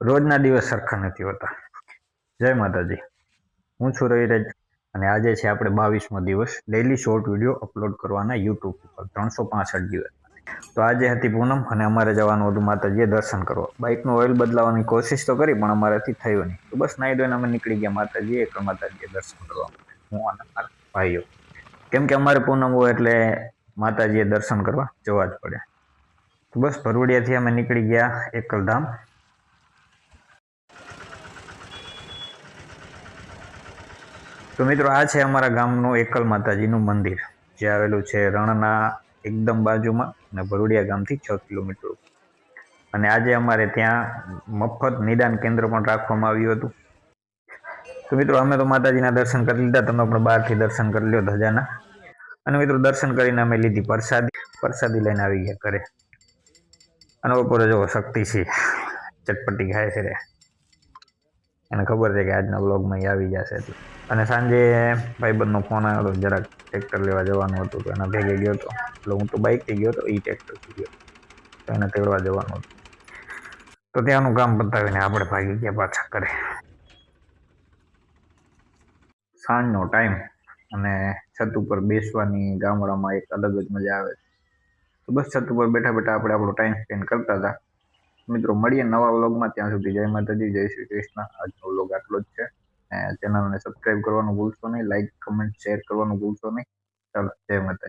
રોજના દિવસ સરખા નથી હોતા। જય માતાજી, હું છું રવિરાજ અને આજે છે આપણે 22મો દિવસ ડેઈલી શોર્ટ વિડીયો અપલોડ કરવાના યુટ્યુબ ઉપર 365 દિવસ। તો આજે હતી પૂનમ અને અમારે જવાનું હતું માતાજીએ દર્શન કરવા। બાઇકનું ઓઇલ બદલાવવાની કોશિશ તો કરી પણ અમારાથી થયું નહીં, તો બસ નાહી ધોઈને અમે નીકળી ગયા માતાજીએ દર્શન કરવા માટે, હું અને મારા ભાઈઓ। કેમ કે અમારે પૂનમ હોય એટલે માતાજીએ દર્શન કરવા જવા જ પડે। તો બસ ભરૂડિયાથી અમે નીકળી ગયા એકલધામ। તો મિત્રો આ છે અમારા ગામનું એકલ માતાજીનું મંદિર, જે આવેલું છે રણના એકદમ બાજુમાં અને ભરૂડિયા ગામથી 6 કિલોમીટર। અને આજે અમારે ત્યાં મફત નિદાન કેન્દ્ર પણ રાખવામાં આવ્યું હતું। તો મિત્રો અમે તો માતાજીના દર્શન કરી લીધા, તમે પણ બહારથી દર્શન કરી લ્યો ધજાના। અને મિત્રો દર્શન કરીને અમે લીધી પ્રસાદી લઈને આવી ગયા ઘરે। અને બપોરે જો શક્તિસિંહ ચટપટી ખાય છે રે, એને ખબર છે કે આજના બ્લોગમાં એ આવી જશે એટલે। અને સાંજે ભાઈબંધનો ફોન આવ્યો હતો, જરાક ટ્રેક્ટર લેવા જવાનું હતું, તો એના ભેગે ગયો હતો। એટલે હું તો બાઇકથી ગયો હતો, એ ટ્રેક્ટરથી ગયો, તો એને તેડવા જવાનું હતું। તો ત્યાંનું કામ પતાવીને આપણે ભાગી ગયા પાછા ઘરે। સાંજનો ટાઈમ અને છત ઉપર બેસવાની ગામડામાં એક અલગ જ મજા આવે। તો બસ છત ઉપર બેઠા બેઠા આપણે આપણો ટાઈમ સ્પેન્ડ કરતા હતા। મિત્રો મળીએ નવા વ્લોગમાં, ત્યાં સુધી જય માતાજી, જય શ્રી કૃષ્ણ। આજનો વ્લોગ આટલો જ છે। ચેનલને સબસ્ક્રાઇબ કરવાનું ભૂલશો નહીં, લાઇક કમેન્ટ શેર કરવાનું ભૂલશો નહીં। ચાલો, જય માતાજી।